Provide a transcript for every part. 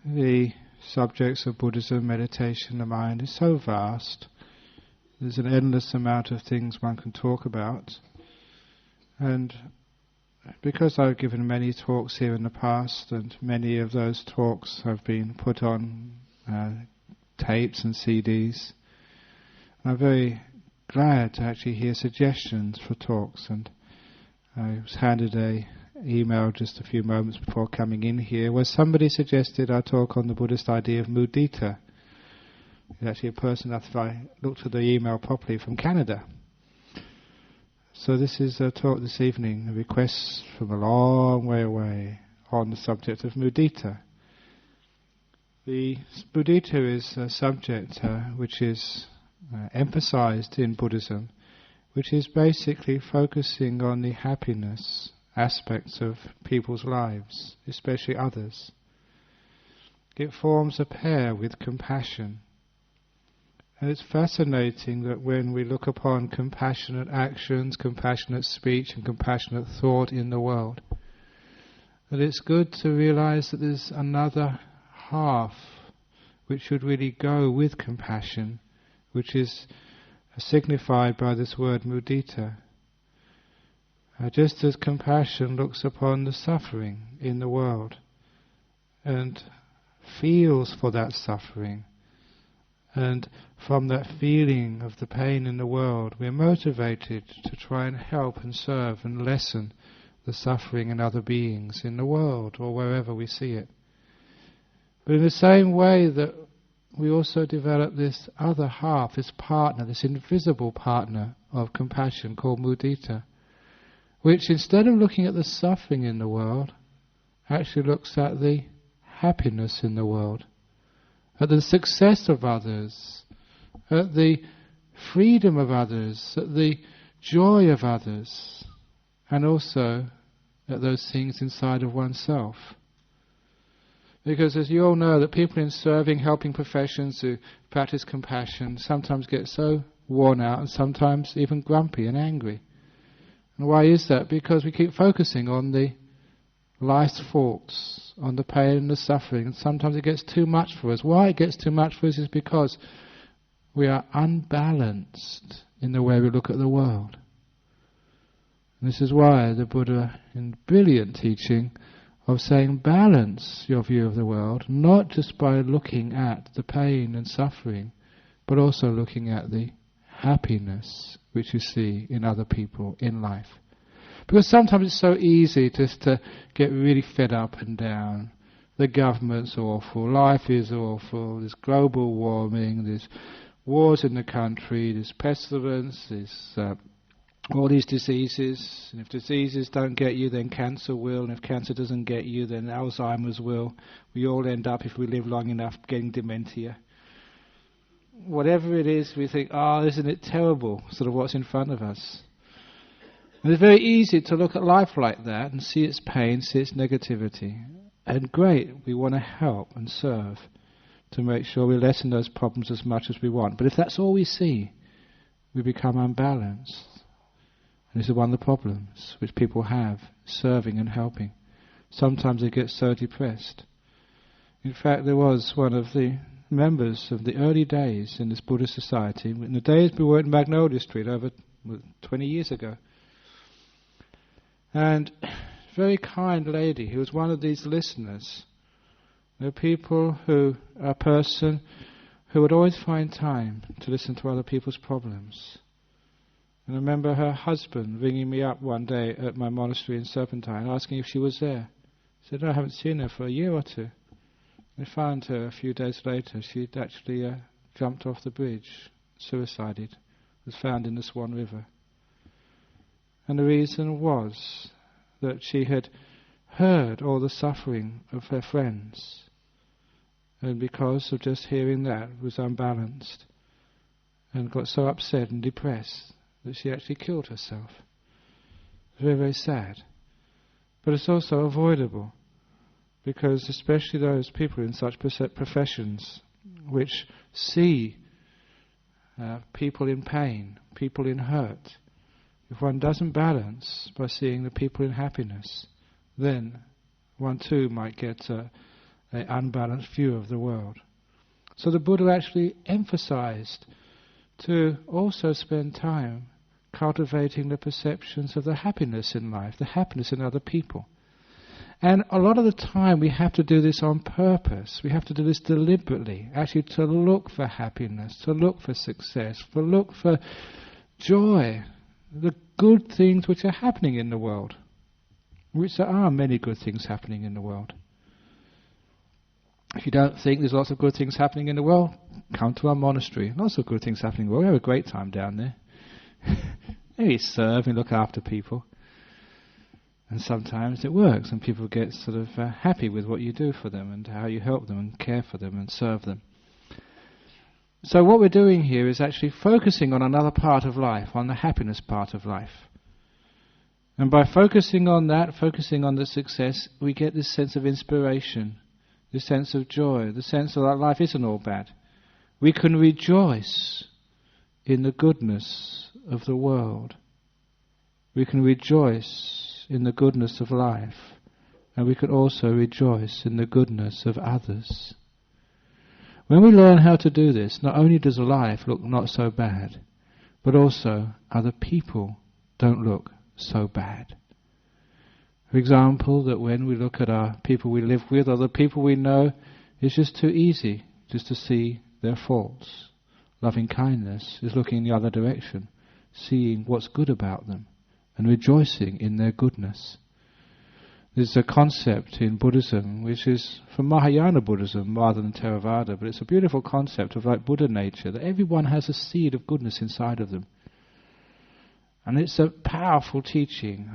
the subjects of Buddhism, meditation, the mind is so vast. There's an endless amount of things one can talk about. And because I've given many talks here in the past, and many of those talks have been put on tapes and CDs, I'm very glad to actually hear suggestions for talks. And I was handed an email just a few moments before coming in here where somebody suggested I talk on the Buddhist idea of mudita. It's actually a person, if I looked at the email properly, from Canada. So this is a talk this evening, a request from a long way away on the subject of mudita. The mudita is a subject which is emphasized in Buddhism, which is basically focusing on the happiness aspects of people's lives, especially others. It forms a pair with compassion. And it's fascinating that when we look upon compassionate actions, compassionate speech and compassionate thought in the world, that it's good to realize that there's another half which should really go with compassion, which is signified by this word mudita. Just as compassion looks upon the suffering in the world and feels for that suffering, and from that feeling of the pain in the world we're motivated to try and help and serve and lessen the suffering in other beings in the world or wherever we see it. But in the same way that we also develop this other half, this partner, this invisible partner of compassion called mudita, which instead of looking at the suffering in the world, actually looks at the happiness in the world, at the success of others, at the freedom of others, at the joy of others, and also at those things inside of oneself. Because as you all know, that people in serving, helping professions who practice compassion sometimes get so worn out and sometimes even grumpy and angry. And why is that? Because we keep focusing on the life's faults, on the pain and the suffering, and sometimes it gets too much for us. Why it gets too much for us is because we are unbalanced in the way we look at the world. And this is why the Buddha, in brilliant teaching, of saying balance your view of the world, not just by looking at the pain and suffering, but also looking at the happiness which you see in other people in life. Because sometimes it's so easy just to get really fed up and down. The government's awful, life is awful, there's global warming, there's wars in the country, there's pestilence, there's all these diseases, and if diseases don't get you, then cancer will, and if cancer doesn't get you, then Alzheimer's will. We all end up, if we live long enough, getting dementia. Whatever it is, we think, isn't it terrible, sort of what's in front of us. And it's very easy to look at life like that and see its pain, see its negativity. And great, we want to help and serve to make sure we lessen those problems as much as we want. But if that's all we see, we become unbalanced. And this is one of the problems which people have, serving and helping. Sometimes they get so depressed. In fact, there was one of the members of the early days in this Buddhist society, in the days we were in Magnolia Street over 20 years ago. And very kind lady who was one of these listeners. There are people who, a person who would always find time to listen to other people's problems. And I remember her husband ringing me up one day at my monastery in Serpentine, asking if she was there. I said, no, I haven't seen her for a year or two. I found her a few days later. She'd actually jumped off the bridge, suicided, was found in the Swan River. And the reason was that she had heard all the suffering of her friends, and because of just hearing that was unbalanced, and got so upset and depressed that she actually killed herself. Very, very sad. But it's also avoidable, because especially those people in such professions which see people in pain, people in hurt, if one doesn't balance by seeing the people in happiness, then one too might get a an unbalanced view of the world. So the Buddha actually emphasized to also spend time cultivating the perceptions of the happiness in life, the happiness in other people. And a lot of the time we have to do this on purpose. We have to do this deliberately, actually to look for happiness, to look for success, to look for joy, the good things which are happening in the world, which there are many good things happening in the world. If you don't think there's lots of good things happening in the world, come to our monastery. Lots of good things happening in the world. We have a great time down there. We serve and look after people. And sometimes it works and people get sort of happy with what you do for them and how you help them and care for them and serve them. So what we're doing here is actually focusing on another part of life, on the happiness part of life. And by focusing on that, focusing on the success, we get this sense of inspiration, this sense of joy, the sense that life isn't all bad. We can rejoice in the goodness of the world. We can rejoice in the goodness of life, and we can also rejoice in the goodness of others. When we learn how to do this, not only does life look not so bad, but also other people don't look so bad. For example, that when we look at our people we live with, or the people we know, it's just too easy just to see their faults. Loving kindness is looking in the other direction, seeing what's good about them, and rejoicing in their goodness. There's a concept in Buddhism which is from Mahayana Buddhism rather than Theravada, but it's a beautiful concept of like Buddha nature, that everyone has a seed of goodness inside of them. And it's a powerful teaching.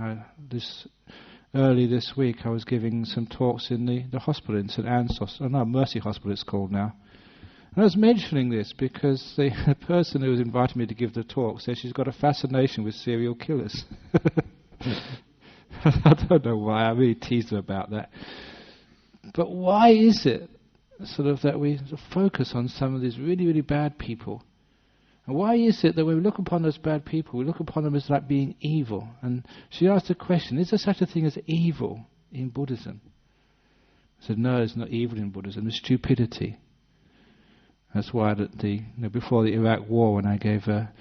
Early this week I was giving some talks in the hospital in St. Anne's, Mercy Hospital it's called now. And I was mentioning this because the person who was invited me to give the talk said she's got a fascination with serial killers. I don't know why, I really teased her about that. But why is it sort of that we focus on some of these really, really bad people? And why is it that when we look upon those bad people, we look upon them as like being evil? And she asked the question, is there such a thing as evil in Buddhism? I said, no, it's not evil in Buddhism, it's stupidity. That's why before the Iraq War, when I gave a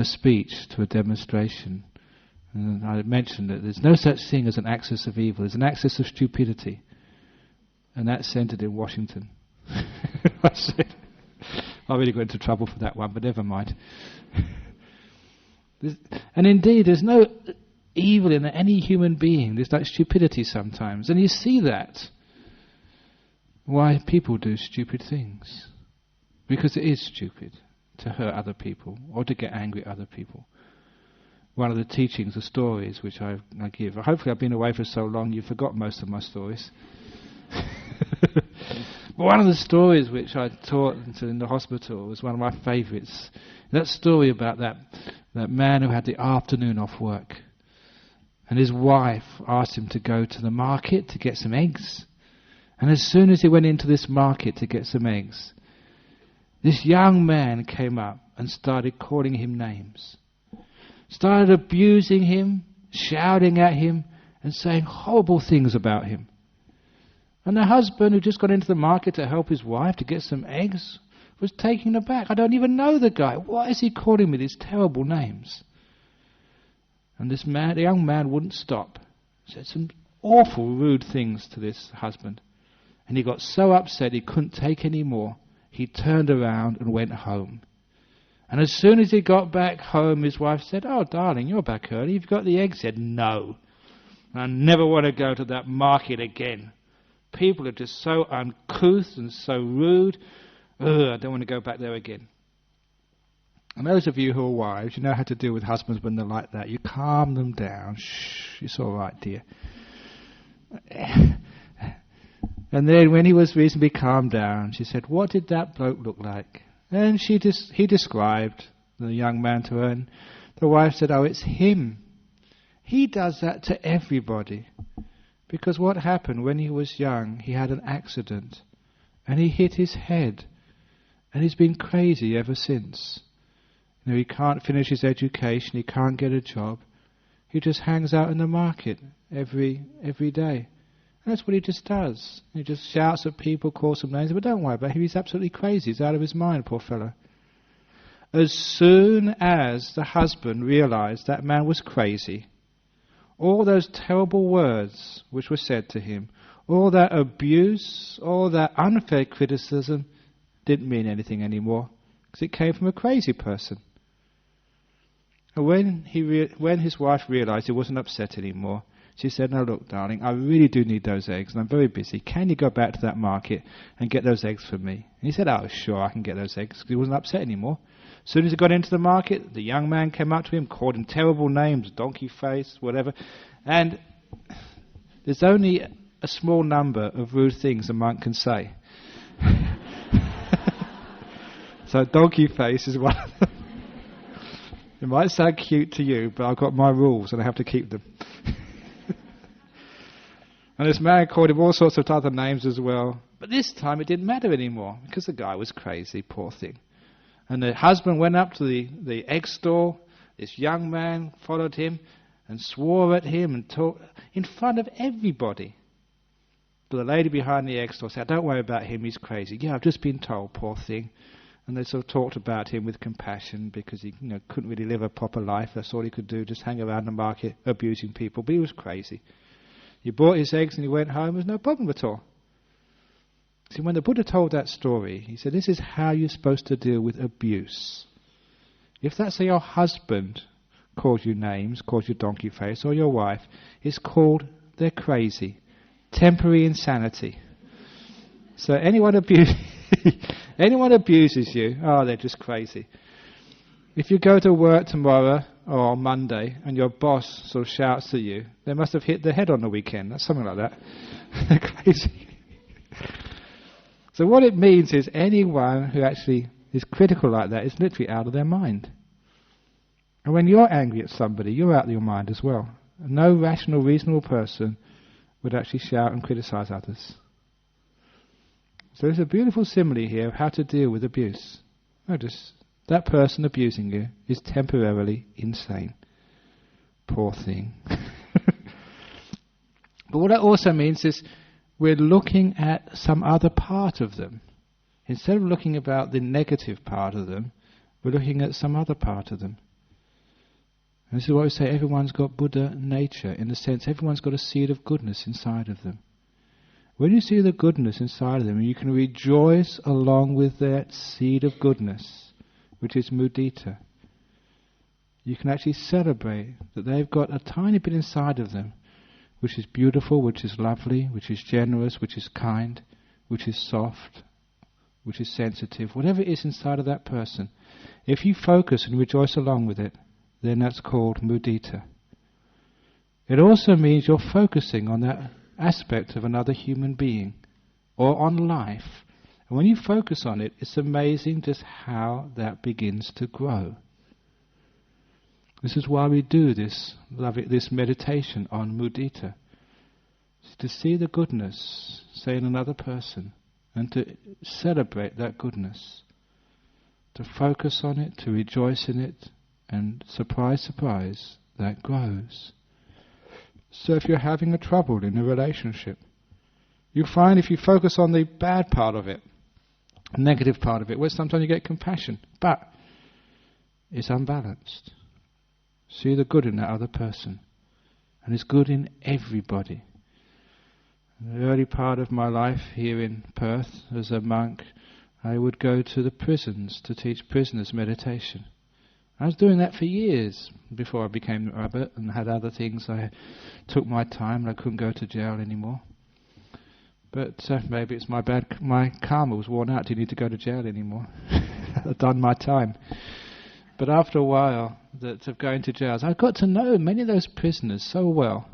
speech to a demonstration, and I mentioned that there's no such thing as an axis of evil, there's an axis of stupidity. And that's centered in Washington. I said, I really got into trouble for that one, but never mind. And indeed, there's no evil in any human being. There's like stupidity sometimes. And you see that. Why people do stupid things. Because it is stupid to hurt other people or to get angry at other people. One of the teachings, the stories which I give. Hopefully I've been away for so long you've forgotten most of my stories. But one of the stories which I taught in the hospital was one of my favourites. That story about that man who had the afternoon off work. And his wife asked him to go to the market to get some eggs. And as soon as he went into this market to get some eggs, this young man came up and started calling him names. Started abusing him, shouting at him, and saying horrible things about him. And the husband, who just got into the market to help his wife to get some eggs, was taken aback. I don't even know the guy. Why is he calling me these terrible names? And the young man wouldn't stop. Said some awful, rude things to this husband. And he got so upset he couldn't take any more. He turned around and went home. And as soon as he got back home, his wife said, "Oh, darling, you're back early. You've got the eggs." He said, "No. I never want to go to that market again. People are just so uncouth and so rude. I don't want to go back there again." And those of you who are wives, you know how to deal with husbands when they're like that. You calm them down. Shh, it's all right, dear. And then when he was reasonably calmed down, she said, "What did that bloke look like?" And he described the young man to her, and the wife said, "Oh, it's him. He does that to everybody." Because what happened when he was young, he had an accident, and he hit his head, and he's been crazy ever since. You know, he can't finish his education, he can't get a job. He just hangs out in the market every day. And that's what he just does. He just shouts at people, calls them names, but don't worry about him, he's absolutely crazy, he's out of his mind, poor fellow. As soon as the husband realized that man was crazy, all those terrible words which were said to him, all that abuse, all that unfair criticism didn't mean anything anymore, because it came from a crazy person. And when his wife realized he wasn't upset anymore, she said, "No, look, darling, I really do need those eggs, and I'm very busy. Can you go back to that market and get those eggs for me?" And he said, "Oh, sure, I can get those eggs," because he wasn't upset anymore. As soon as he got into the market, the young man came up to him, called him terrible names, donkey face, whatever. And there's only a small number of rude things a monk can say. So donkey face is one of them. It might sound cute to you, but I've got my rules and I have to keep them. And this man called him all sorts of other names as well. But this time it didn't matter anymore, because the guy was crazy, poor thing. And the husband went up to the egg store. This young man followed him and swore at him and talked in front of everybody. But the lady behind the egg store said, "Don't worry about him, he's crazy." "Yeah, I've just been told, poor thing." And they sort of talked about him with compassion, because he couldn't really live a proper life. That's all he could do, just hang around the market abusing people. But he was crazy. He bought his eggs and he went home. There was no problem at all. See, when the Buddha told that story, he said, this is how you're supposed to deal with abuse. If that's your husband calls you names, calls you donkey face, or your wife, it's called they're crazy. Temporary insanity. So anyone abuses you, they're just crazy. If you go to work tomorrow or on Monday and your boss sort of shouts at you, they must have hit their head on the weekend. That's something like that. They're crazy. So what it means is anyone who actually is critical like that is literally out of their mind. And when you're angry at somebody, you're out of your mind as well. No rational, reasonable person would actually shout and criticize others. So there's a beautiful simile here of how to deal with abuse. Notice, that person abusing you is temporarily insane. Poor thing. But what that also means is we're looking at some other part of them. Instead of looking about the negative part of them, we're looking at some other part of them. And this is why we say everyone's got Buddha nature, in the sense everyone's got a seed of goodness inside of them. When you see the goodness inside of them, you can rejoice along with that seed of goodness, which is mudita. You can actually celebrate that they've got a tiny bit inside of them, which is beautiful, which is lovely, which is generous, which is kind, which is soft, which is sensitive. Whatever it is inside of that person, if you focus and rejoice along with it, then that's called mudita. It also means you're focusing on that aspect of another human being or on life. And when you focus on it, it's amazing just how that begins to grow. This is why we do this meditation on mudita. It's to see the goodness, say, in another person, and to celebrate that goodness. To focus on it, to rejoice in it, and surprise, surprise, that grows. So if you're having a trouble in a relationship, you find if you focus on the bad part of it, negative part of it, well, sometimes you get compassion, but it's unbalanced. See the good in that other person, and it's good in everybody. In the early part of my life here in Perth, as a monk, I would go to the prisons to teach prisoners meditation. I was doing that for years before I became a abbot and had other things. I took my time and I couldn't go to jail anymore. But maybe it's my karma was worn out. Didn't need to go to jail anymore. I'd done my time. But after a while of going to jails, I got to know many of those prisoners so well.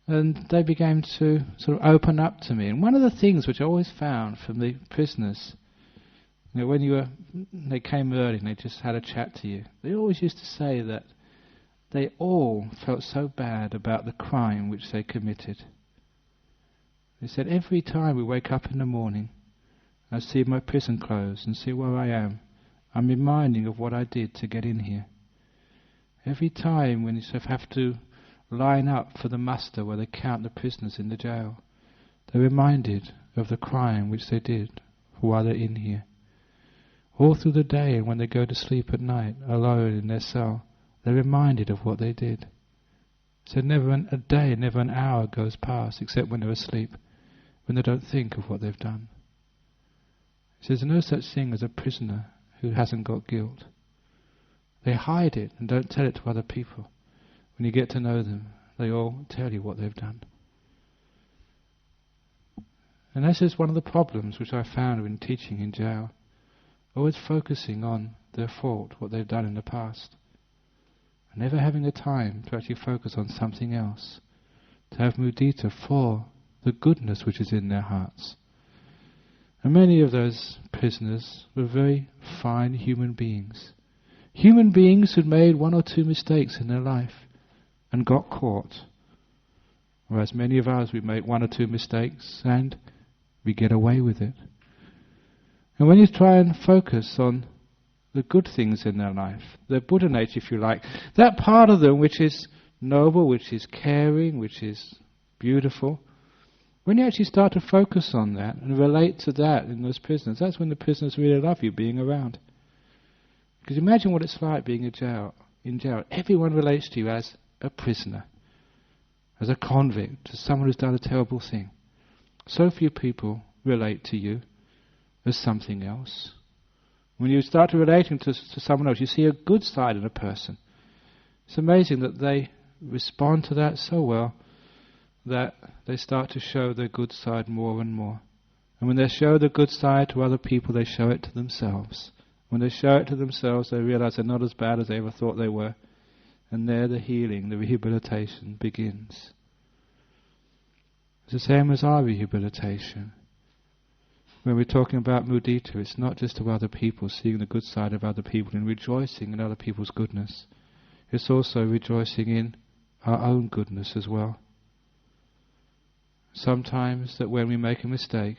And they began to sort of open up to me. And one of the things which I always found from the prisoners, when they came early and they just had a chat to you, they always used to say that they all felt so bad about the crime which they committed. They said, every time we wake up in the morning, I see my prison clothes and see where I am, I'm reminding of what I did to get in here. Every time when you sort of have to line up for the muster where they count the prisoners in the jail. They're reminded of the crime which they did while they're in here. All through the day and when they go to sleep at night, alone in their cell, they're reminded of what they did. So never a day, never an hour goes past, except when they're asleep, when they don't think of what they've done. He says, there's no such thing as a prisoner who hasn't got guilt. They hide it and don't tell it to other people. When you get to know them, they all tell you what they've done. And this is one of the problems which I found when teaching in jail. Always focusing on their fault, what they've done in the past. And never having the time to actually focus on something else. To have mudita for the goodness which is in their hearts. And many of those prisoners were very fine human beings. Human beings who'd made one or two mistakes in their life and got caught. Whereas many of us, we make one or two mistakes and we get away with it. And when you try and focus on the good things in their life, their Buddha nature, if you like, that part of them which is noble, which is caring, which is beautiful, when you actually start to focus on that and relate to that in those prisoners, that's when the prisoners really love you being around. Because imagine what it's like being in jail. Everyone relates to you as a prisoner, as a convict, as someone who's done a terrible thing. So few people relate to you as something else. When you start to relating to someone else, you see a good side in a person. It's amazing that they respond to that so well that they start to show their good side more and more. And when they show the good side to other people, they show it to themselves. When they show it to themselves, they realize they're not as bad as they ever thought they were. And there the healing, the rehabilitation begins. It's the same as our rehabilitation. When we're talking about mudita, it's not just of other people, seeing the good side of other people and rejoicing in other people's goodness. It's also rejoicing in our own goodness as well. Sometimes that when we make a mistake,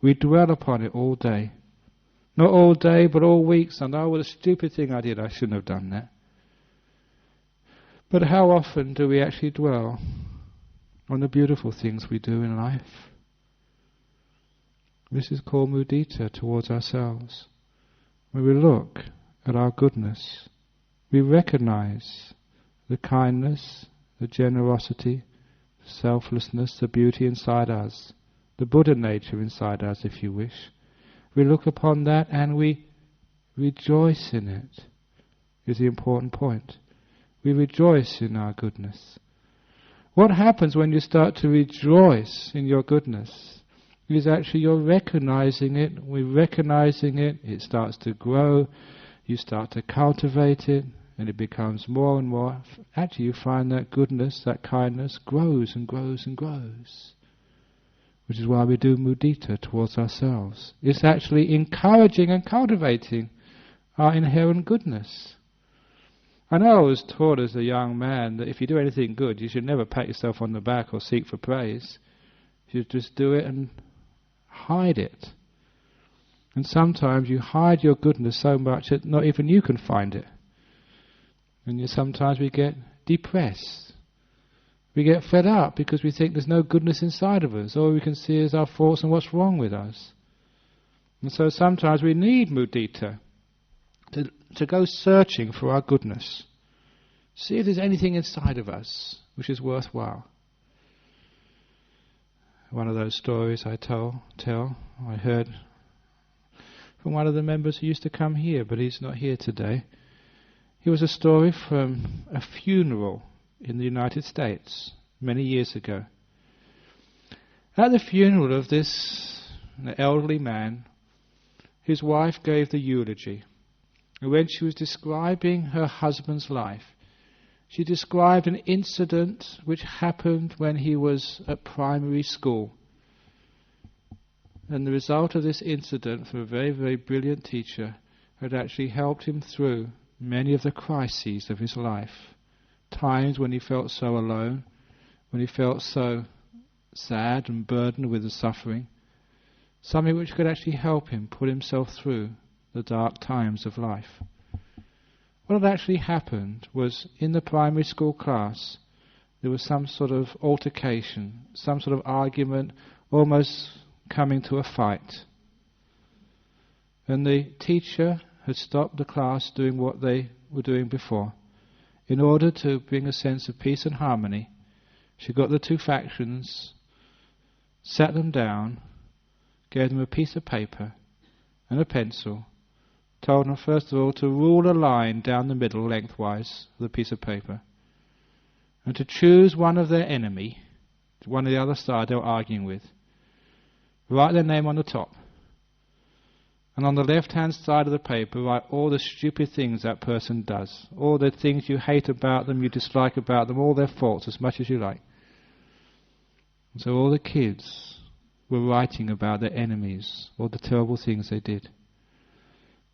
we dwell upon it all day. Not all day, but all weeks. And oh, what a stupid thing I did. I shouldn't have done that. But how often do we actually dwell on the beautiful things we do in life? This is called mudita towards ourselves. When we look at our goodness, we recognize the kindness, the generosity, the selflessness, the beauty inside us, the Buddha nature inside us, if you wish. We look upon that and we rejoice in it, is the important point. We rejoice in our goodness. What happens when you start to rejoice in your goodness is actually you're recognizing it. We're recognizing it. It starts to grow. You start to cultivate it, and it becomes more and more. Actually, you find that goodness, that kindness, grows and grows and grows. Which is why we do mudita towards ourselves. It's actually encouraging and cultivating our inherent goodness. I know I was taught as a young man that if you do anything good, you should never pat yourself on the back or seek for praise. You should just do it and hide it. And sometimes you hide your goodness so much that not even you can find it. And sometimes we get depressed. We get fed up because we think there's no goodness inside of us. All we can see is our faults and what's wrong with us. And so sometimes we need mudita to go searching for our goodness. See if there's anything inside of us which is worthwhile. One of those stories I heard from one of the members who used to come here, but he's not here today. It was a story from a funeral in the United States many years ago. At the funeral of this elderly man, his wife gave the eulogy. And when she was describing her husband's life, she described an incident which happened when he was at primary school. And the result of this incident, from a very, very brilliant teacher, had actually helped him through many of the crises of his life. Times when he felt so alone, when he felt so sad and burdened with the suffering. Something which could actually help him put himself through the dark times of life. What had actually happened was, in the primary school class, there was some sort of altercation, some sort of argument, almost coming to a fight. And the teacher had stopped the class doing what they were doing before. In order to bring a sense of peace and harmony, she got the two factions, sat them down, gave them a piece of paper and a pencil, told them first of all to rule a line down the middle lengthwise of the piece of paper, and to choose one of their enemy, one of the other side they were arguing with, write their name on the top, and on the left-hand side of the paper write all the stupid things that person does, all the things you hate about them, you dislike about them, all their faults, as much as you like. And so all the kids were writing about their enemies, all the terrible things they did.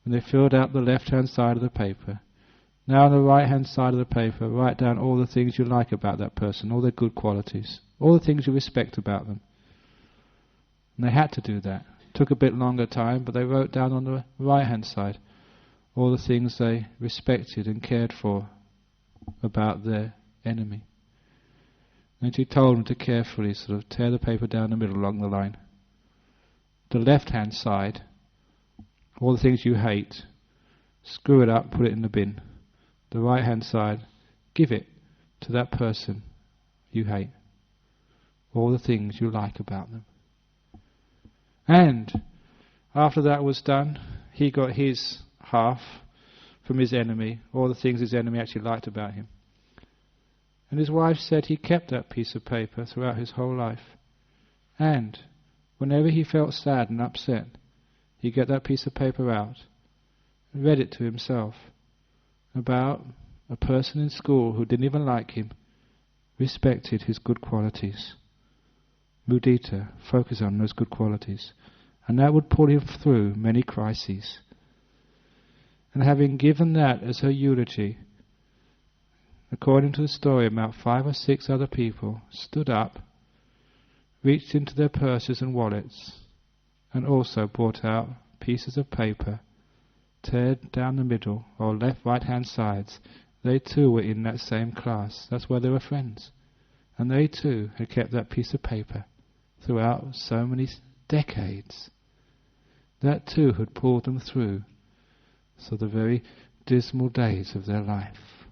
And they filled out the left-hand side of the paper. Now on the right-hand side of the paper, write down all the things you like about that person, all their good qualities, all the things you respect about them. And they had to do that. It took a bit longer time, but they wrote down on the right-hand side all the things they respected and cared for about their enemy. And she told them to carefully sort of tear the paper down the middle along the line. The left-hand side, all the things you hate, screw it up, put it in the bin. The right-hand side, give it to that person you hate. All the things you like about them. And after that was done, he got his half from his enemy, all the things his enemy actually liked about him. And his wife said he kept that piece of paper throughout his whole life. And whenever he felt sad and upset, he'd get that piece of paper out and read it to himself about a person in school who didn't even like him, respected his good qualities. Mudita, focus on those good qualities. And that would pull him through many crises. And having given that as her eulogy, according to the story, about 5 or 6 other people stood up, reached into their purses and wallets, and also brought out pieces of paper, teared down the middle, or left, right-hand sides. They too were in that same class. That's why they were friends. And they too had kept that piece of paper throughout so many decades. That too had pulled them through so the very dismal days of their life.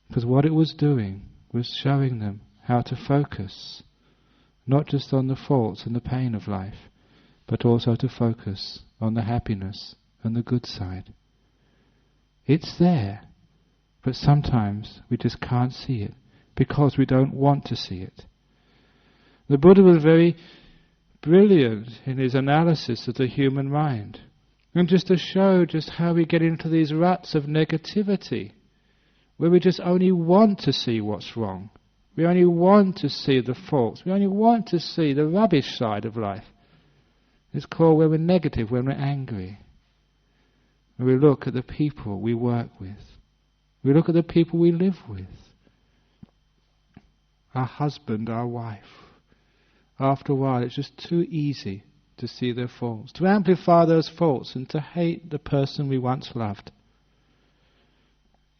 Because what it was doing was showing them how to focus, not just on the faults and the pain of life, but also to focus on the happiness and the good side. It's there, but sometimes we just can't see it because we don't want to see it. The Buddha was very brilliant in his analysis of the human mind, and just to show just how we get into these ruts of negativity, where we just only want to see what's wrong. We only want to see the faults. We only want to see the rubbish side of life. It's called when we're negative, when we're angry. When we look at the people we work with. We look at the people we live with. Our husband, our wife. After a while, it's just too easy to see their faults, to amplify those faults and to hate the person we once loved.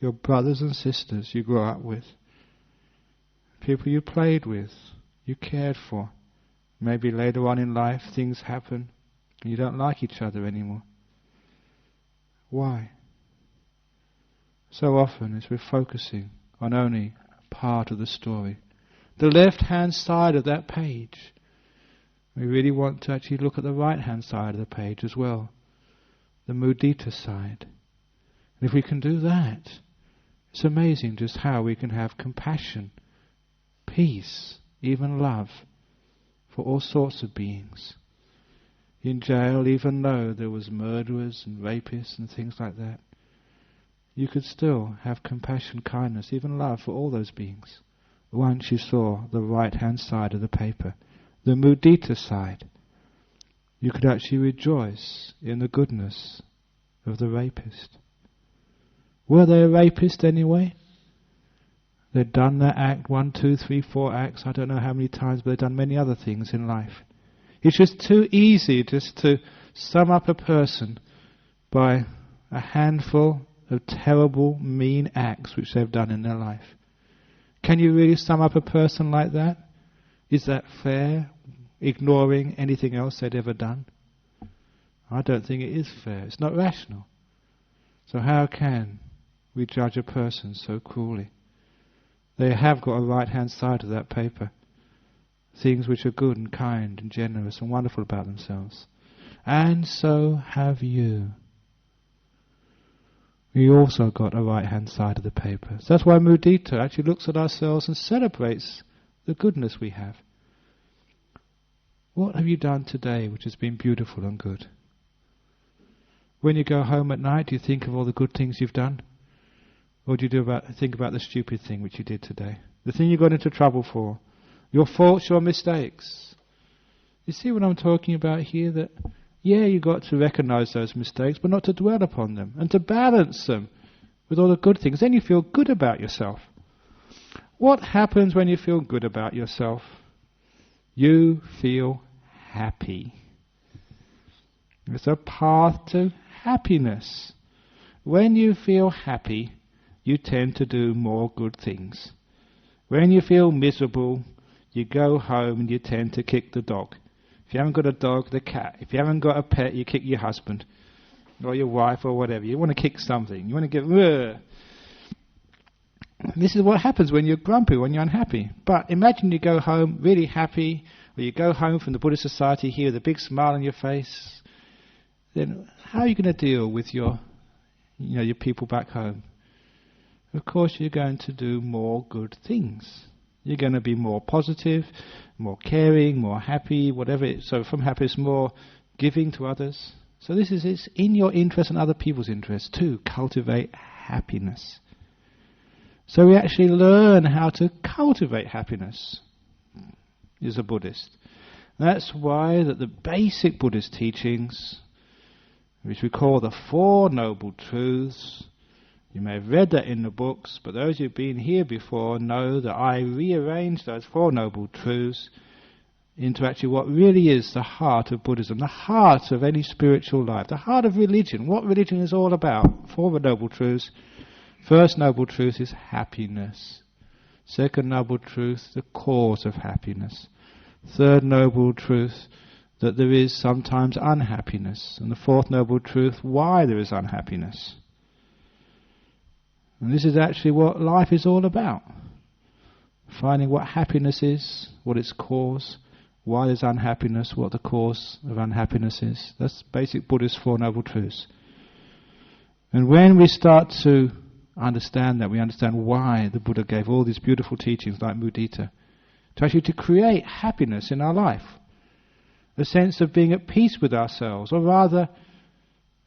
Your brothers and sisters you grew up with. People you played with, you cared for. Maybe later on in life things happen and you don't like each other anymore. Why? So often as we're focusing on only part of the story. The left-hand side of that page. We really want to actually look at the right-hand side of the page as well. The mudita side. And if we can do that, it's amazing just how we can have compassion, peace, even love for all sorts of beings. In jail, even though there was murderers and rapists and things like that, you could still have compassion, kindness, even love for all those beings. Once you saw the right-hand side of the paper, the mudita side, you could actually rejoice in the goodness of the rapist. Were they a rapist anyway? They'd done that act 1, 2, 3, 4 acts, I don't know how many times, but they'd done many other things in life. It's just too easy just to sum up a person by a handful of terrible, mean acts which they've done in their life. Can you really sum up a person like that? Is that fair, ignoring anything else they'd ever done? I don't think it is fair. It's not rational. So how can we judge a person so cruelly? They have got a right-hand side of that paper. Things which are good and kind and generous and wonderful about themselves. And so have you. We also got a right-hand side of the paper. So that's why Mudita actually looks at ourselves and celebrates the goodness we have. What have you done today which has been beautiful and good? When you go home at night, do you think of all the good things you've done? Or do you think about the stupid thing which you did today? The thing you got into trouble for? Your faults, your mistakes? You see what I'm talking about here? That, yeah, you got to recognize those mistakes, but not to dwell upon them, and to balance them with all the good things. Then you feel good about yourself. What happens when you feel good about yourself? You feel happy. It's a path to happiness. When you feel happy, you tend to do more good things. When you feel miserable, you go home and you tend to kick the dog. If you haven't got a dog, the cat. If you haven't got a pet, you kick your husband or your wife or whatever. You want to kick something. You want to get... Ugh. This is what happens when you're grumpy, when you're unhappy. But imagine you go home really happy, or you go home from the Buddhist society here with a big smile on your face. Then how are you going to deal with your people back home? Of course, you're going to do more good things. You're going to be more positive, more caring, more happy, whatever. So from happiness, more giving to others. So it's in your interest and other people's interest to cultivate happiness. So we actually learn how to cultivate happiness as a Buddhist. That's why that the basic Buddhist teachings, which we call the Four Noble Truths, you may have read that in the books, but those who've been here before know that I rearranged those Four Noble Truths into actually what really is the heart of Buddhism, the heart of any spiritual life, the heart of religion, what religion is all about. Four Noble Truths. First Noble Truth is happiness. Second Noble Truth, the cause of happiness. Third Noble Truth, that there is sometimes unhappiness. And the fourth Noble Truth, why there is unhappiness. And this is actually what life is all about. Finding what happiness is, what its cause, why there's unhappiness, what the cause of unhappiness is. That's basic Buddhist Four Noble Truths. And when we start to understand that, we understand why the Buddha gave all these beautiful teachings like Mudita, to create happiness in our life. A sense of being at peace with ourselves, or rather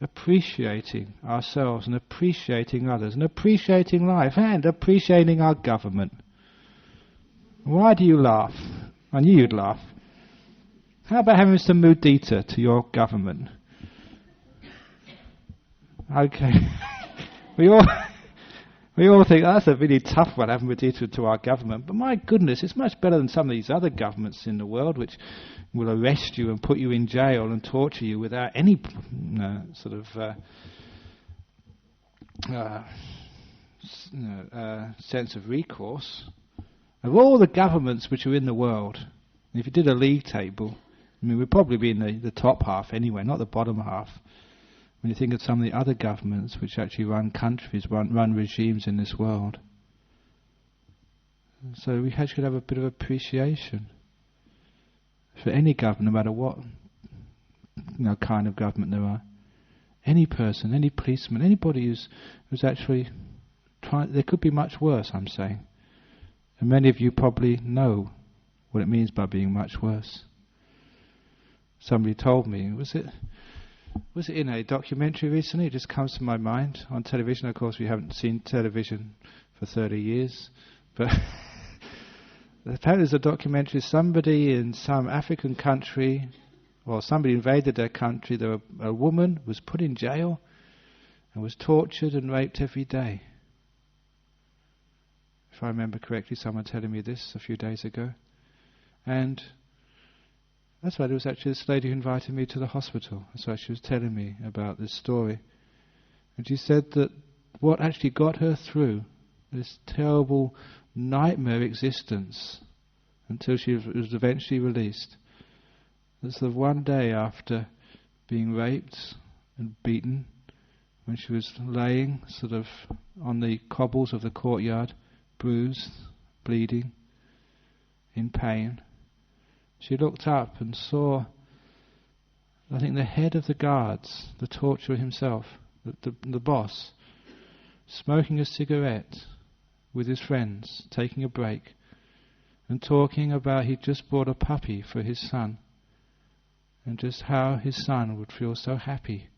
appreciating ourselves and appreciating others and appreciating life and appreciating our government. Why do you laugh? I knew you'd laugh. How about having some mudita to your government? Okay. We all think, that's a really tough one, having mudita to our government. But my goodness, it's much better than some of these other governments in the world which will arrest you and put you in jail and torture you without any sense of recourse. Of all the governments which are in the world, if you did a league table, we'd probably be in the top half anyway, not the bottom half. When you think of some of the other governments which actually run countries, run regimes in this world. So we should have a bit of appreciation for any government, no matter what kind of government there are. Any person, any policeman, anybody who's actually trying. There could be much worse, I'm saying. And many of you probably know what it means by being much worse. Somebody told me, was it in a documentary recently? It just comes to my mind. On television, of course, we haven't seen television for 30 years. But apparently there's a documentary, somebody in some African country, or somebody invaded their country, a woman was put in jail and was tortured and raped every day. If I remember correctly, someone telling me this a few days ago. And that's why there was actually this lady who invited me to the hospital. That's why she was telling me about this story. And she said that what actually got her through this terrible nightmare existence until she was eventually released. That's the one day after being raped and beaten, when she was laying sort of on the cobbles of the courtyard, bruised, bleeding, in pain. She looked up and saw, I think, the head of the guards, the torturer himself, the boss, smoking a cigarette with his friends, taking a break, and talking about he'd just bought a puppy for his son, and just how his son would feel so happy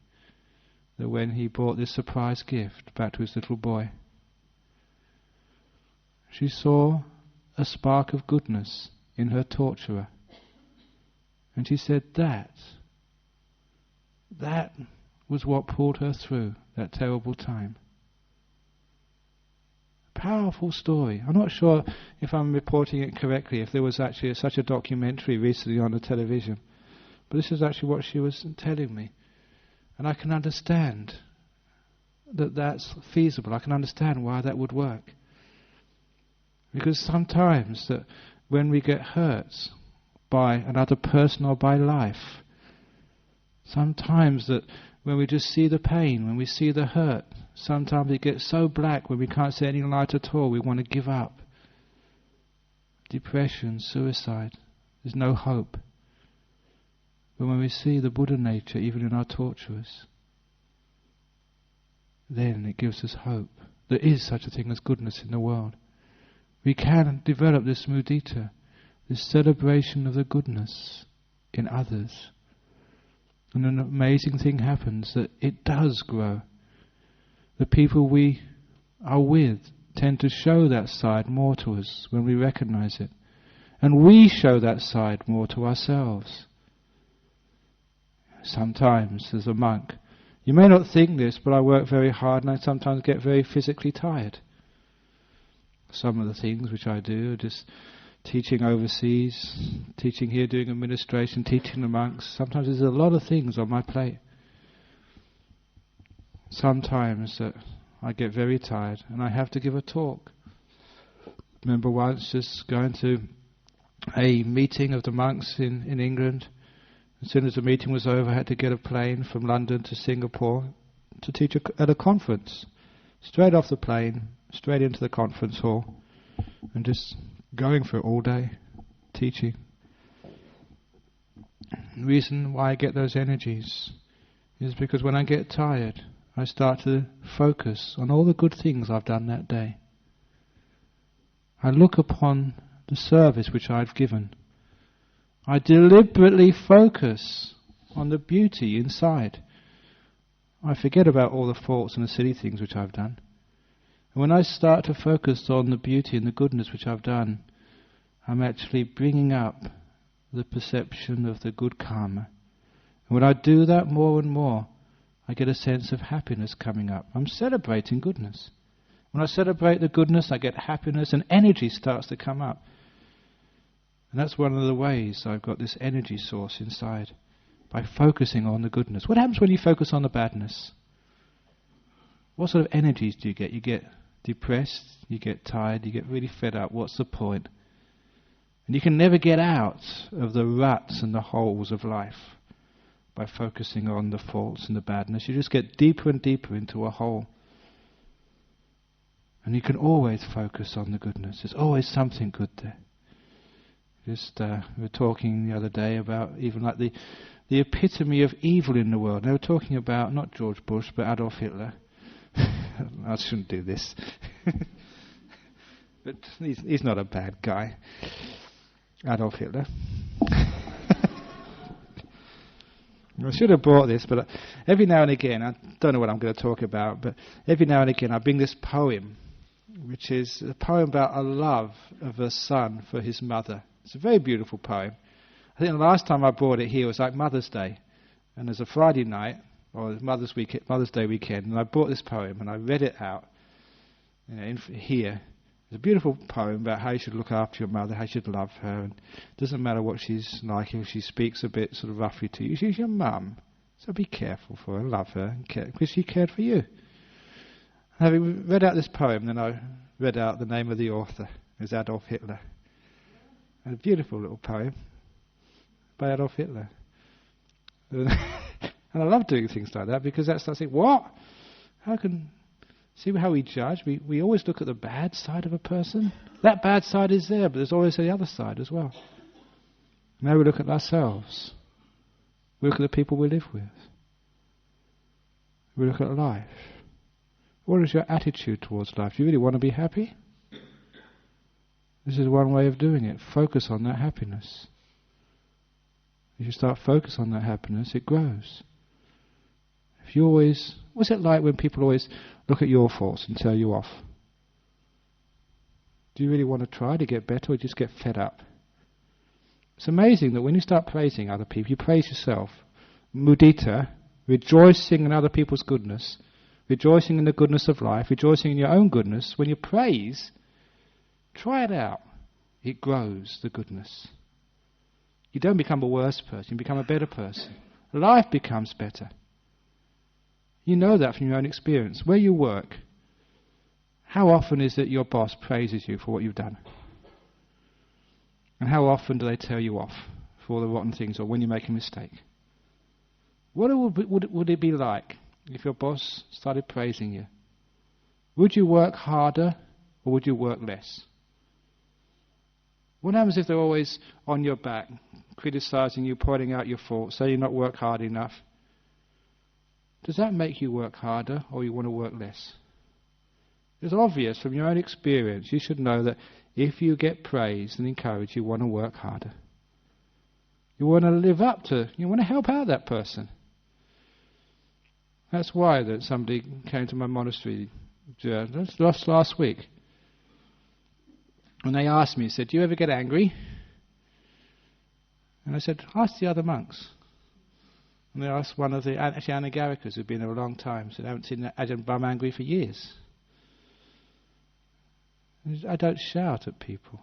that when he brought this surprise gift back to his little boy. She saw a spark of goodness in her torturer, and she said that was what pulled her through that terrible time. Powerful story. I'm not sure if I'm reporting it correctly, if there was actually such a documentary recently on the television, but this is actually what she was telling me. And I can understand that that's feasible. I can understand why that would work. Because sometimes that when we get hurt by another person or by life, sometimes that when we just see the pain, when we see the hurt, sometimes it gets so black when we can't see any light at all, we want to give up. Depression, suicide, there's no hope. But when we see the Buddha nature, even in our torturers, then it gives us hope. There is such a thing as goodness in the world. We can develop this mudita, this celebration of the goodness in others. And an amazing thing happens, that it does grow. The people we are with tend to show that side more to us when we recognize it. And we show that side more to ourselves. Sometimes, as a monk, you may not think this, but I work very hard and I sometimes get very physically tired. Some of the things which I do are just teaching overseas, teaching here, doing administration, teaching the monks. Sometimes there's a lot of things on my plate. Sometimes I get very tired and I have to give a talk. Remember once just going to a meeting of the monks in England. As soon as the meeting was over, I had to get a plane from London to Singapore to teach at a conference. Straight off the plane, straight into the conference hall, and just going for it all day, teaching. The reason why I get those energies is because when I get tired, I start to focus on all the good things I've done that day. I look upon the service which I've given. I deliberately focus on the beauty inside. I forget about all the faults and the silly things which I've done. And when I start to focus on the beauty and the goodness which I've done, I'm actually bringing up the perception of the good karma. And when I do that more and more, I get a sense of happiness coming up. I'm celebrating goodness. When I celebrate the goodness, I get happiness and energy starts to come up. And that's one of the ways I've got this energy source inside, by focusing on the goodness. What happens when you focus on the badness? What sort of energies do you get? You get depressed, you get tired, you get really fed up. What's the point? And you can never get out of the ruts and the holes of life by focusing on the faults and the badness. You just get deeper and deeper into a hole. And you can always focus on the goodness. There's always something good there. Just we were talking the other day about even like the epitome of evil in the world. They were talking about not George Bush but Adolf Hitler. I shouldn't do this. But he's not a bad guy. Adolf Hitler. I should have brought this, but every now and again, I don't know what I'm going to talk about, but every now and again I bring this poem, which is a poem about a love of a son for his mother. It's a very beautiful poem. I think the last time I brought it here was like Mother's Day, and there's a Friday night, or Mother's Day weekend, and I brought this poem and I read it out here. It's a beautiful poem about how you should look after your mother, how you should love her, and it doesn't matter what she's like, if she speaks a bit sort of roughly to you. She's your mum, so be careful for her, love her, and care, because she cared for you. Having read out this poem, then I read out the name of the author, Is Adolf Hitler. A beautiful little poem by Adolf Hitler. And I love doing things like that because that's like, what? See how we judge? We always look at the bad side of a person. That bad side is there, but there's always the other side as well. Now we look at ourselves. We look at the people we live with. We look at life. What is your attitude towards life? Do you really want to be happy? This is one way of doing it. Focus on that happiness. If you start focus on that happiness, it grows. If you always... What's it like when people always look at your faults and tell you off? Do you really want to try to get better or just get fed up? It's amazing that when you start praising other people, you praise yourself. Mudita, rejoicing in other people's goodness, rejoicing in the goodness of life, rejoicing in your own goodness. When you praise, try it out. It grows, the goodness. You don't become a worse person, you become a better person. Life becomes better. You know that from your own experience. Where you work, how often is it your boss praises you for what you've done? And how often do they tell you off for all the rotten things or when you make a mistake? What would it be like if your boss started praising you? Would you work harder or would you work less? What happens if they're always on your back, criticizing you, pointing out your faults, saying you're not work hard enough? Does that make you work harder or you want to work less? It's obvious from your own experience. You should know that if you get praised and encouraged, you want to work harder. You want to live up to, you want to help out that person. That's why that somebody came to my monastery last week. And they asked me, said, do you ever get angry? And I said, ask the other monks. And they asked one of the Anagarikas who'd been there a long time, said, I haven't seen Ajahn Brahm angry for years. I don't shout at people.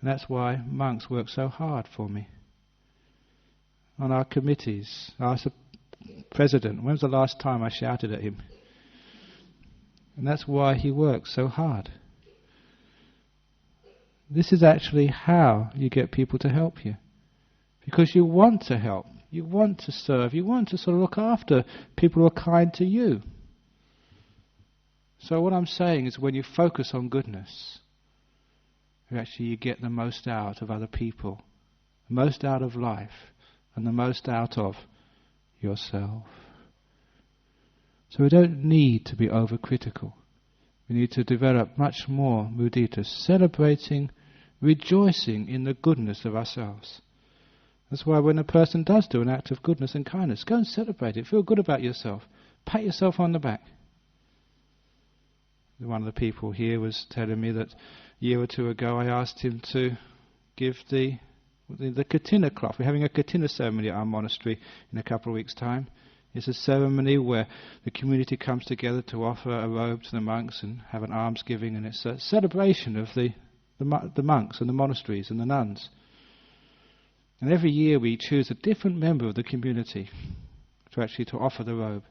And that's why monks work so hard for me. On our committees, I asked the president, when was the last time I shouted at him? And that's why he works so hard. This is actually how you get people to help you. Because you want to help, you want to serve, you want to sort of look after people who are kind to you. So what I'm saying is when you focus on goodness, you get the most out of other people, the most out of life, and the most out of yourself. So we don't need to be overcritical. We need to develop much more mudita, celebrating, rejoicing in the goodness of ourselves. That's why when a person does do an act of goodness and kindness, go and celebrate it. Feel good about yourself. Pat yourself on the back. One of the people here was telling me that a year or two ago I asked him to give the katina cloth. We're having a katina ceremony at our monastery in a couple of weeks' time. It's a ceremony where the community comes together to offer a robe to the monks and have an almsgiving, and it's a celebration of the monks and the monasteries and the nuns. And every year we choose a different member of the community to offer the robe.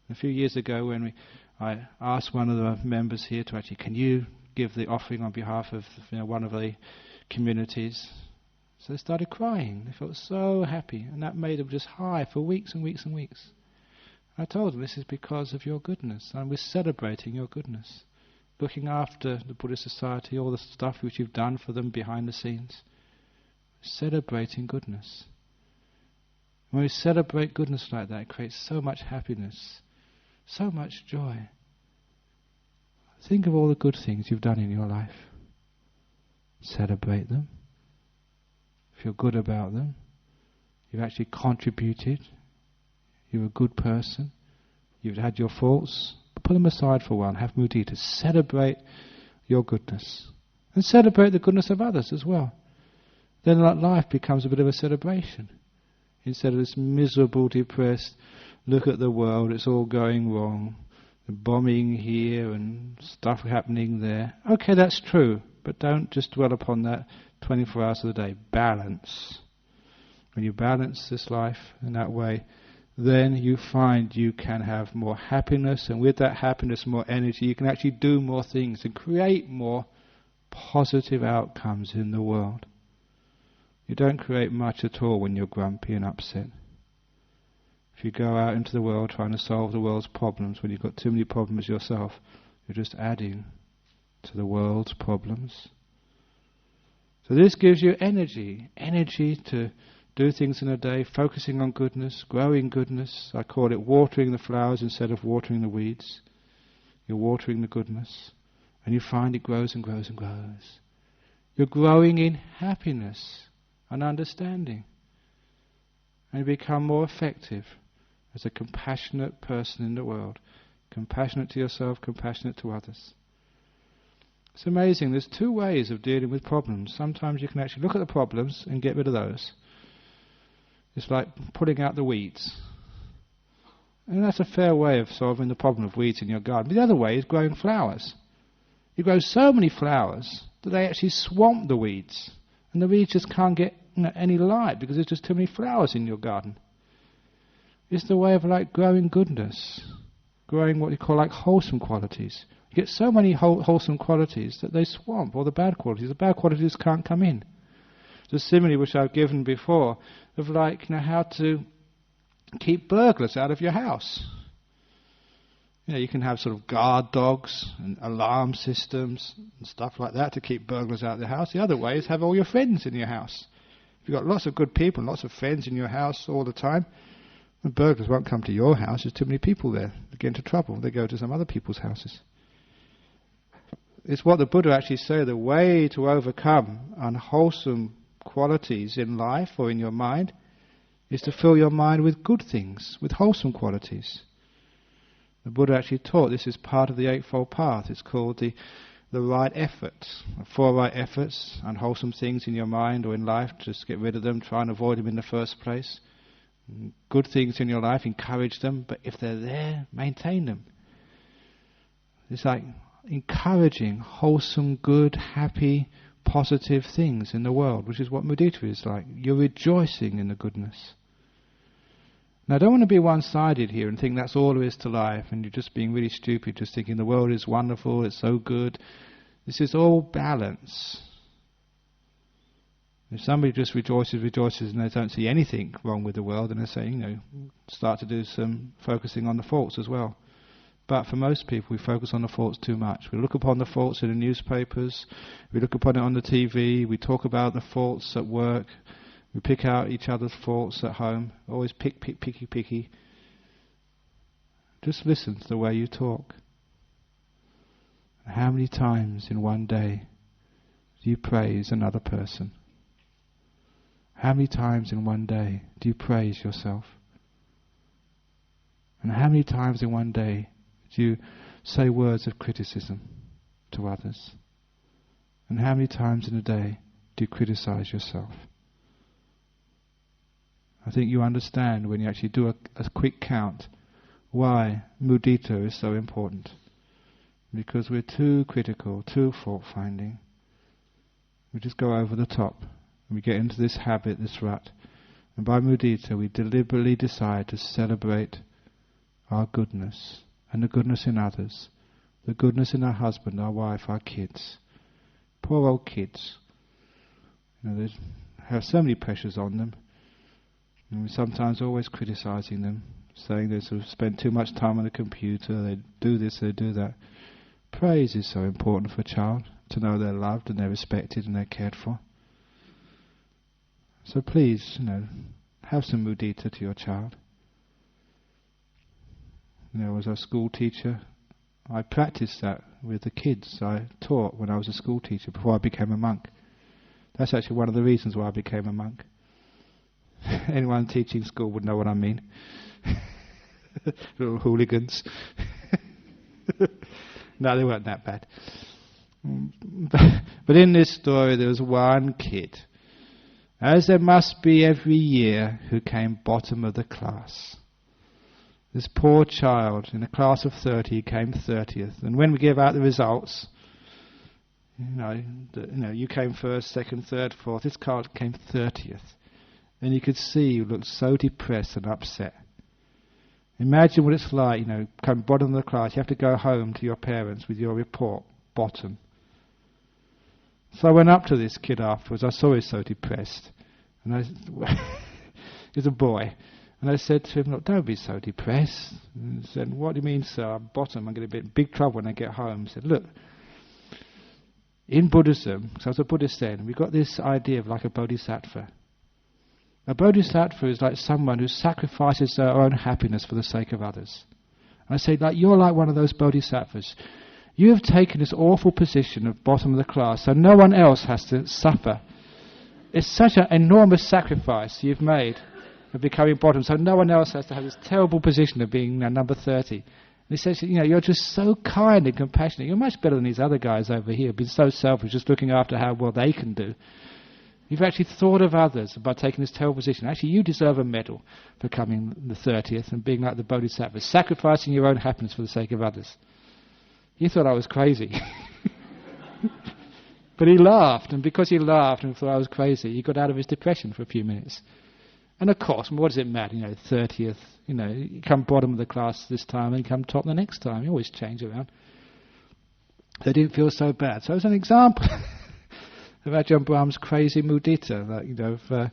And a few years ago when I asked one of the members here to can you give the offering on behalf of one of the communities? So they started crying. They felt so happy, and that made them just high for weeks and weeks and weeks. I told them this is because of your goodness, and we're celebrating your goodness, looking after the Buddhist society, all the stuff which you've done for them behind the scenes, celebrating goodness. When we celebrate goodness like that, it creates so much happiness, so much joy. Think of all the good things you've done in your life. Celebrate them. Feel good about them. You've actually contributed. You're a good person. You've had your faults. But put them aside for a while. Have mudita. Celebrate your goodness. And celebrate the goodness of others as well. Then life becomes a bit of a celebration. Instead of this miserable, depressed, look at the world, it's all going wrong. The bombing here and stuff happening there. Okay, that's true. But don't just dwell upon that 24 hours of the day. Balance. When you balance this life in that way, then you find you can have more happiness, and with that happiness, more energy. You can actually do more things and create more positive outcomes in the world. You don't create much at all when you're grumpy and upset. If you go out into the world trying to solve the world's problems, when you've got too many problems yourself, you're just adding to the world's problems. So this gives you energy to do things in a day, focusing on goodness, growing goodness. I call it watering the flowers instead of watering the weeds. You're watering the goodness, and you find it grows and grows and grows. You're growing in happiness and understanding, and you become more effective as a compassionate person in the world. Compassionate to yourself, compassionate to others. It's amazing. There's two ways of dealing with problems. Sometimes you can actually look at the problems and get rid of those. It's like putting out the weeds. And that's a fair way of solving the problem of weeds in your garden. But the other way is growing flowers. You grow so many flowers that they actually swamp the weeds. And the weeds just can't get any light because there's just too many flowers in your garden. It's the way of like growing goodness. Growing what you call like wholesome qualities. You get so many wholesome qualities that they swamp all the bad qualities. The bad qualities can't come in. The simile which I've given before of like how to keep burglars out of your house. You can have sort of guard dogs and alarm systems and stuff like that to keep burglars out of the house. The other way is have all your friends in your house. If you've got lots of good people and lots of friends in your house all the time, the burglars won't come to your house. There's too many people there. They get into trouble. They go to some other people's houses. It's what the Buddha actually said, the way to overcome unwholesome qualities in life or in your mind is to fill your mind with good things, with wholesome qualities. The Buddha actually taught this is part of the Eightfold Path. It's called the right efforts. 4 right efforts, unwholesome things in your mind or in life, just get rid of them, try and avoid them in the first place. Good things in your life, encourage them, but if they're there, maintain them. It's like encouraging wholesome, good, happy, positive things in the world, which is what mudita is like. You're rejoicing in the goodness. Now I don't want to be one-sided here and think that's all there is to life and you're just being really stupid, just thinking the world is wonderful, it's so good. This is all balance. If somebody just rejoices and they don't see anything wrong with the world, then they say, start to do some focusing on the faults as well. But for most people, we focus on the faults too much. We look upon the faults in the newspapers, we look upon it on the TV, we talk about the faults at work, we pick out each other's faults at home, always picky. Just listen to the way you talk. How many times in one day do you praise another person? How many times in one day do you praise yourself? And how many times in one day do you say words of criticism to others? And how many times in a day do you criticize yourself? I think you understand when you actually do a quick count why mudita is so important. Because we're too critical, too fault-finding. We just go over the top. And we get into this habit, this rut. And by mudita we deliberately decide to celebrate our goodness and the goodness in others, the goodness in our husband, our wife, our kids. Poor old kids. They have so many pressures on them. And we're sometimes always criticizing them, saying they sort of spend too much time on the computer, they do this, they do that. Praise is so important for a child, to know they're loved and they're respected and they're cared for. So please, have some mudita to your child. As a school teacher, I practiced that with the kids I taught when I was a school teacher before I became a monk. That's actually one of the reasons why I became a monk. Anyone teaching school would know what I mean. Little hooligans. No, they weren't that bad. But in this story there was one kid, as there must be every year, who came bottom of the class. This poor child, in a class of 30, came 30th. And when we give out the results, you came first, second, third, fourth. This child came 30th. And you could see he looked so depressed and upset. Imagine what it's like, come bottom of the class. You have to go home to your parents with your report, bottom. So I went up to this kid afterwards. I saw he was so depressed. And he's a boy. And I said to him, look, don't be so depressed. And he said, what do you mean, sir? I'm bottom. I'm going to be in big trouble when I get home. He said, look, in Buddhism, because I was a Buddhist then, we got this idea of like a bodhisattva. A bodhisattva is like someone who sacrifices their own happiness for the sake of others. And I say, like, you're like one of those bodhisattvas. You have taken this awful position of bottom of the class, so no one else has to suffer. It's such an enormous sacrifice you've made of becoming bottom, so no one else has to have this terrible position of being number 30. And he says, you're just so kind and compassionate. You're much better than these other guys over here who've been so selfish, just looking after how well they can do. You've actually thought of others by taking this terrible position. Actually, you deserve a medal for coming the 30th and being like the bodhisattva, sacrificing your own happiness for the sake of others. He thought I was crazy. But he laughed, and because he laughed and thought I was crazy, he got out of his depression for a few minutes. And of course, what does it matter? 30th, you come bottom of the class this time and you come top the next time. You always change around. They didn't feel so bad. So it was an example of Ajahn Brahm's crazy mudita, of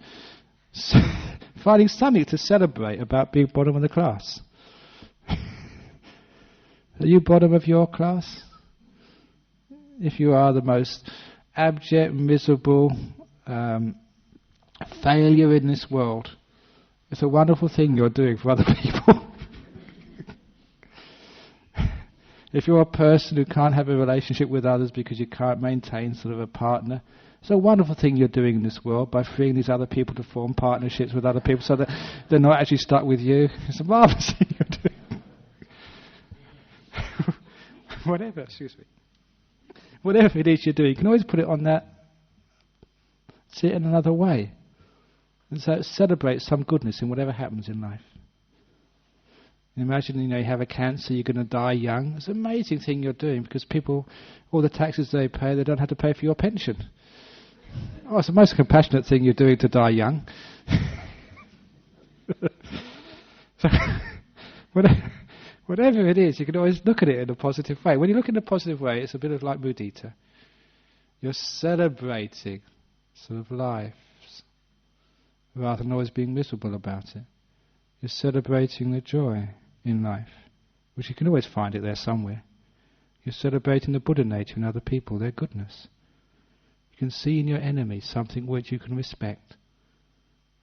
finding something to celebrate about being bottom of the class. Are you bottom of your class? If you are the most abject, miserable failure in this world, it's a wonderful thing you're doing for other people. If you're a person who can't have a relationship with others because you can't maintain sort of a partner, it's a wonderful thing you're doing in this world by freeing these other people to form partnerships with other people so that they're not actually stuck with you. It's a marvelous thing you're doing. Whatever it is you're doing, you can always put it on that, see it in another way. And so celebrate some goodness in whatever happens in life. Imagine, you have a cancer, you're going to die young. It's an amazing thing you're doing because people, all the taxes they pay, they don't have to pay for your pension. Oh, it's the most compassionate thing you're doing to die young. So, whatever it is, you can always look at it in a positive way. When you look in a positive way, it's a bit of like mudita. You're celebrating sort of life rather than always being miserable about it. You're celebrating the joy in life, which you can always find it there somewhere. You're celebrating the Buddha nature in other people, their goodness. You can see in your enemy something which you can respect.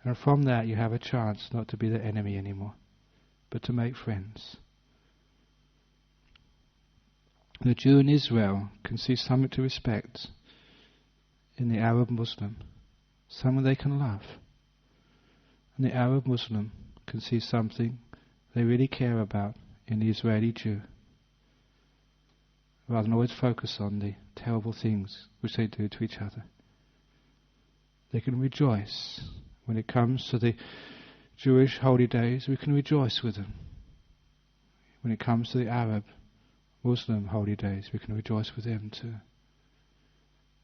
And from that you have a chance not to be the enemy anymore, but to make friends. The Jew in Israel can see something to respect in the Arab Muslim, someone they can love. And the Arab Muslim can see something they really care about in the Israeli Jew, rather than always focus on the terrible things which they do to each other. They can rejoice. When it comes to the Jewish holy days, we can rejoice with them. When it comes to the Arab Muslim holy days, we can rejoice with them too.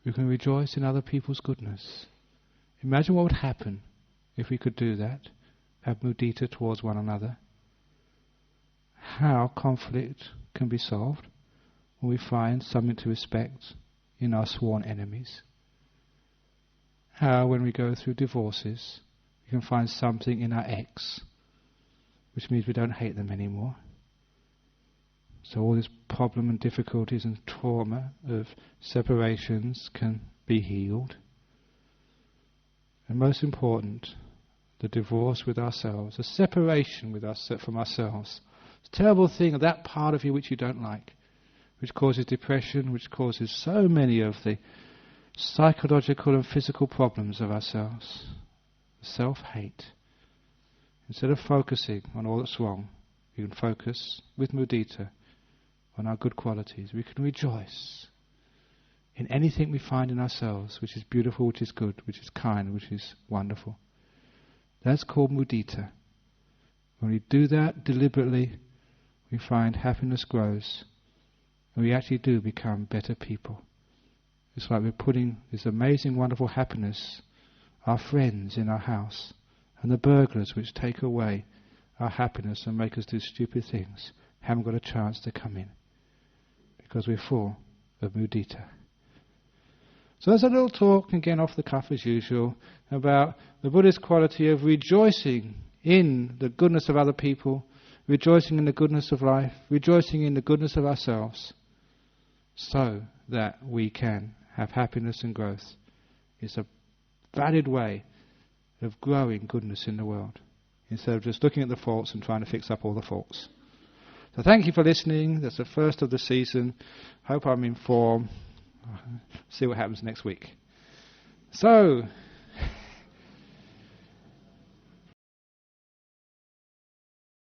We can rejoice in other people's goodness. Imagine what would happen if we could do that, have mudita towards one another. How conflict can be solved when we find something to respect in our sworn enemies. How when we go through divorces, we can find something in our ex, which means we don't hate them anymore. So all this problem and difficulties and trauma of separations can be healed. And most important, the divorce with ourselves, the separation with us from ourselves. It's a terrible thing of that part of you which you don't like, which causes depression, which causes so many of the psychological and physical problems of ourselves. Self-hate. Instead of focusing on all that's wrong, we can focus with mudita on our good qualities. We can rejoice in anything we find in ourselves which is beautiful, which is good, which is kind, which is wonderful. That's called mudita. When we do that deliberately, we find happiness grows, and we actually do become better people. It's like we're putting this amazing, wonderful happiness, our friends in our house, and the burglars which take away our happiness and make us do stupid things haven't got a chance to come in, because we're full of mudita. So there's a little talk, again off the cuff as usual, about the Buddhist quality of rejoicing in the goodness of other people, rejoicing in the goodness of life, rejoicing in the goodness of ourselves, so that we can have happiness and growth. It's a valid way of growing goodness in the world, instead of just looking at the faults and trying to fix up all the faults. So thank you for listening. That's the first of the season. Hope I'm in form. See what happens next week. So,